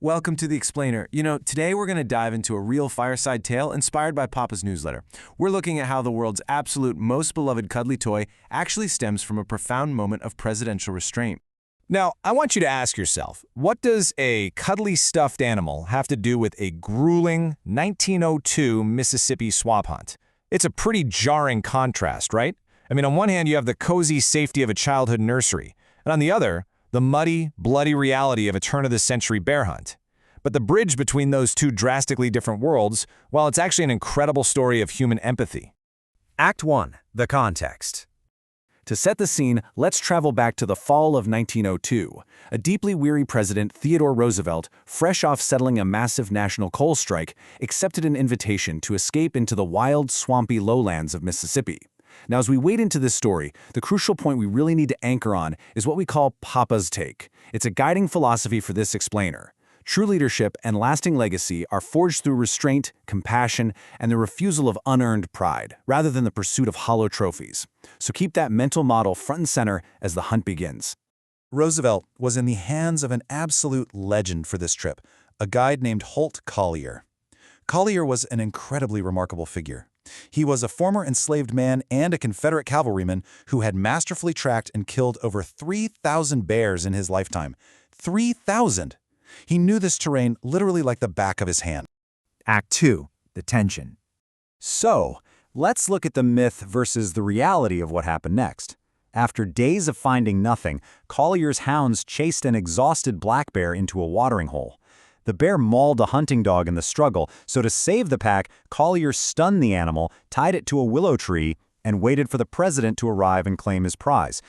Welcome to The Explainer. Today we're going to dive into a real fireside tale inspired by Papa's newsletter. We're looking at how the world's absolute most beloved cuddly toy actually stems from a profound moment of presidential restraint. Now, I want you to ask yourself, what does a cuddly stuffed animal have to do with a grueling 1902 Mississippi swamp hunt? It's a pretty jarring contrast, right? I mean, on one hand, you have the cozy safety of a childhood nursery, and on the other, the muddy, bloody reality of a turn-of-the-century bear hunt. But the bridge between those two drastically different worlds, well, it's actually an incredible story of human empathy. Act 1. The context. To set the scene, let's travel back to the fall of 1902. A deeply weary President Theodore Roosevelt, fresh off settling a massive national coal strike, accepted an invitation to escape into the wild, swampy lowlands of Mississippi. Now, as we wade into this story, the crucial point we really need to anchor on is what we call Papa's take. It's a guiding philosophy for this explainer. True leadership and lasting legacy are forged through restraint, compassion, and the refusal of unearned pride, rather than the pursuit of hollow trophies. So keep that mental model front and center as the hunt begins. Roosevelt was in the hands of an absolute legend for this trip, a guide named Holt Collier. Collier was an incredibly remarkable figure. He was a former enslaved man and a Confederate cavalryman who had masterfully tracked and killed over 3,000 bears in his lifetime. 3,000! He knew this terrain literally like the back of his hand. Act 2. The tension. So, let's look at the myth versus the reality of what happened next. After days of finding nothing, Collier's hounds chased an exhausted black bear into a watering hole. The bear mauled a hunting dog in the struggle, so to save the pack, Collier stunned the animal, tied it to a willow tree, and waited for the president to arrive and claim his prize.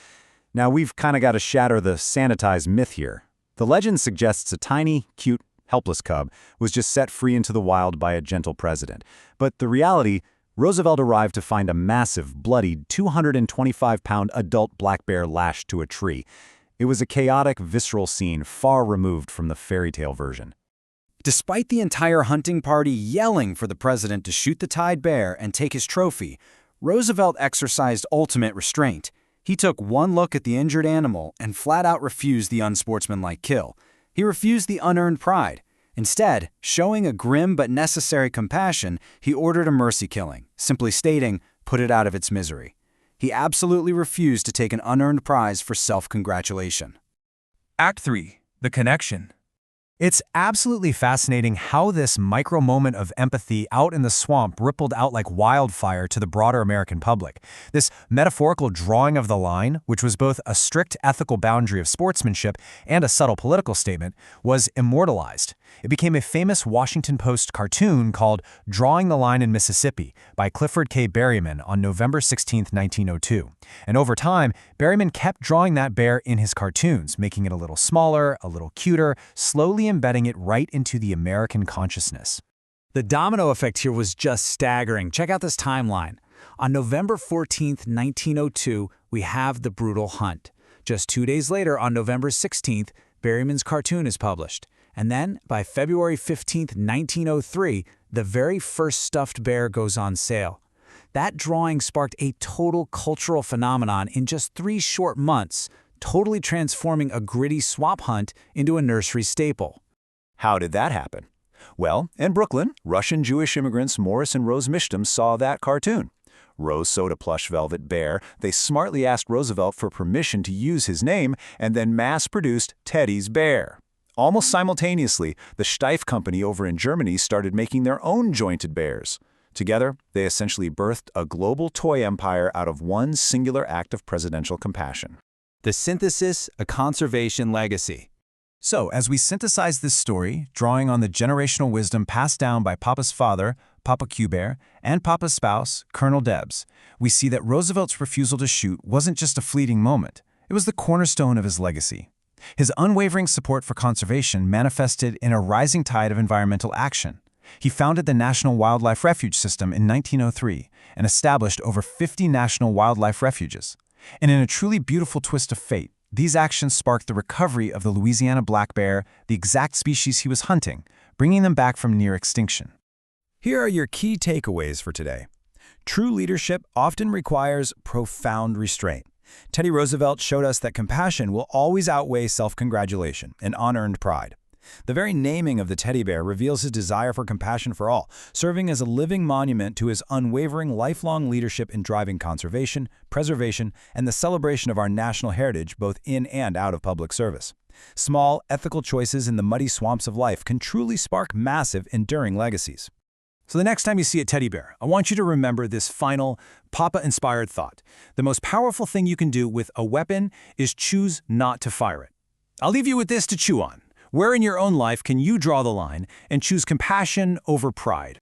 Now, we've kind of got to shatter the sanitized myth here. The legend suggests a tiny, cute, helpless cub was just set free into the wild by a gentle president. But the reality, Roosevelt arrived to find a massive, bloodied, 225-pound adult black bear lashed to a tree. It was a chaotic, visceral scene far removed from the fairy tale version. Despite the entire hunting party yelling for the president to shoot the tied bear and take his trophy, Roosevelt exercised ultimate restraint. He took one look at the injured animal and flat-out refused the unsportsmanlike kill. He refused the unearned pride. Instead, showing a grim but necessary compassion, he ordered a mercy killing, simply stating, "Put it out of its misery." He absolutely refused to take an unearned prize for self-congratulation. Act 3. The connection. It's absolutely fascinating how this micro moment of empathy out in the swamp rippled out like wildfire to the broader American public. This metaphorical drawing of the line, which was both a strict ethical boundary of sportsmanship and a subtle political statement, was immortalized. It became a famous Washington Post cartoon called Drawing the Line in Mississippi by Clifford K. Berryman on November 16, 1902. And over time, Berryman kept drawing that bear in his cartoons, making it a little smaller, a little cuter, slowly embedding it right into the American consciousness. The domino effect here was just staggering. Check out this timeline. On November 14, 1902, we have the brutal hunt. Just 2 days later, on November 16th, Berryman's cartoon is published. And then, by February 15, 1903, the very first stuffed bear goes on sale. That drawing sparked a total cultural phenomenon in just 3 short months, totally transforming a gritty swamp hunt into a nursery staple. How did that happen? Well, in Brooklyn, Russian Jewish immigrants Morris and Rose Michtom saw that cartoon. Rose sewed a plush velvet bear. They smartly asked Roosevelt for permission to use his name and then mass-produced Teddy's Bear. Almost simultaneously, the Steiff Company over in Germany started making their own jointed bears. Together, they essentially birthed a global toy empire out of one singular act of presidential compassion. The synthesis, a conservation legacy. So, as we synthesize this story, drawing on the generational wisdom passed down by Papa's father, Papa Q-Bear, and Papa's spouse, Colonel Debs, we see that Roosevelt's refusal to shoot wasn't just a fleeting moment. It was the cornerstone of his legacy. His unwavering support for conservation manifested in a rising tide of environmental action. He founded the National Wildlife Refuge System in 1903 and established over 50 national wildlife refuges. And in a truly beautiful twist of fate, these actions sparked the recovery of the Louisiana black bear, the exact species he was hunting, bringing them back from near extinction. Here are your key takeaways for today. True leadership often requires profound restraint. Teddy Roosevelt showed us that compassion will always outweigh self-congratulation and unearned pride. The very naming of the teddy bear reveals his desire for compassion for all, serving as a living monument to his unwavering lifelong leadership in driving conservation, preservation, and the celebration of our national heritage both in and out of public service. Small, ethical choices in the muddy swamps of life can truly spark massive, enduring legacies. So the next time you see a teddy bear, I want you to remember this final Papa-inspired thought. The most powerful thing you can do with a weapon is choose not to fire it. I'll leave you with this to chew on. Where in your own life can you draw the line and choose compassion over pride?